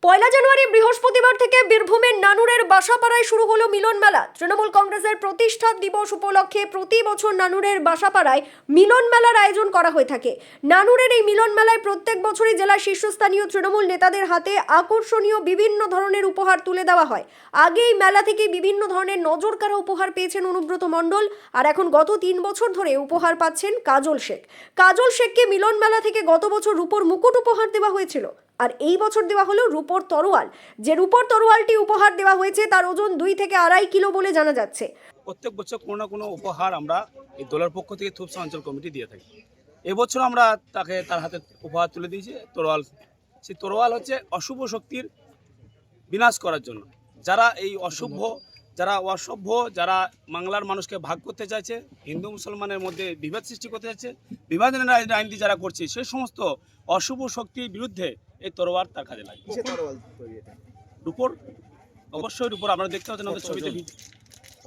পয়লা জানুয়ারি বৃহস্পতিবার থেকে বীরভূমের নানুরের বাসাপাড়ায় শুরু হলো মিলন মেলা। তৃণমূল কংগ্রেসের প্রতিষ্ঠা দিবস উপলক্ষে প্রতি বছর নানুরের বাসাপাড়ায় মিলন মেলার আয়োজন করা হয়ে থাকে। নানুরের এই মিলন মেলায় প্রত্যেক বছরই জেলার শীর্ষস্থানীয় তৃণমূল নেতাদের হাতে আকর্ষণীয় বিভিন্ন ধরনের উপহার তুলে দেওয়া হয়। আগে এই মেলা থেকে বিভিন্ন ধরনের নজরকাড়া উপহার পেয়েছেন অনুব্রত মণ্ডল, আর এখন গত 3 বছর ধরে উপহার পাচ্ছেন কাজল শেখ। কাজল শেখকে মিলন মেলা থেকে গত বছর রূপোর মুকুট উপহার দেওয়া হয়েছিল, আর এই বছর দেওয়া হলো রূপোর তরোয়াল। যে রূপোর তরোয়ালটি উপহার দেওয়া হয়েছে তার ওজন 2 থেকে 2.5 কিলো বলে জানা যাচ্ছে। প্রত্যেক বছর কোনো না কোনো উপহার আমরা এই দলের পক্ষ থেকে থুপসা অঞ্চল কমিটি দিয়ে থাকি। এবছর আমরা তার হাতে উপহার তুলে দিয়েছি তরোয়াল। সেই তরোয়াল হচ্ছে অশুভ শক্তির বিনাশ করার জন্য। যারা এই অসভ্য যারা বাংলার মানুষকে ভাগ করতে চাইছে, হিন্দু মুসলমানের মধ্যে বিভেদ সৃষ্টি করতে চাইছে, বিভাজনের আইনটি যারা করছে, সেই সমস্ত অশুভ শক্তির বিরুদ্ধে এই তরোয়াল তার কাজে লাগে। রূপোর, অবশ্যই রূপোর। আপনারা দেখতে পাচ্ছেন আমাদের ছবিতে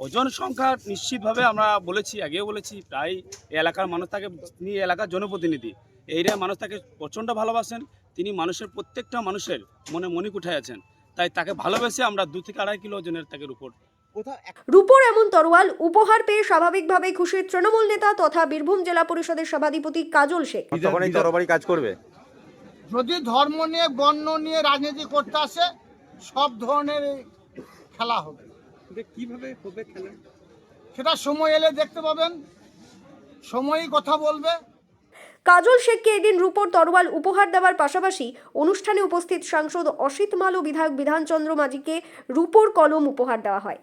ওজন সংখ্যা নিশ্চিতভাবে আমরা বলেছি, আগেও বলেছি, প্রায় এই এলাকার মানুষ তাকে, তিনি এলাকার জনপ্রতিনিধি, এইরা মানুষ তাকে প্রচণ্ড ভালোবাসেন। তিনি মানুষের প্রত্যেকটা মানুষের মনে মণিক উঠে আছেন, তাই তাকে ভালোবেসে আমরা 2 থেকে 2.5 কিলো ওজনের তাকে রূপোর এমন তরোয়াল উপহার পেয়ে স্বাভাবিকভাবেই খুশি তৃণমূল নেতা তথা বীরভূম জেলা পরিষদের সভাধিপতি কাজল শেখ। কাজ করবে যদি ধর্ম নিয়ে, বর্ণ নিয়ে রাজনীতি করতে আসে, সব ধরনের খেলা হবে। কিভাবে হবে খেলা সেটা সময় এলে দেখতে পাবেন, সময়ই কথা বলবে। কাজল শেখকে এদিন রূপোর তরোয়াল উপহার দেওয়ার পাশাপাশি অনুষ্ঠানে উপস্থিত সাংসদ অসিত মাল ও বিধায়ক বিধানচন্দ্র মাঝিকে রূপোর কলম উপহার দেওয়া হয়।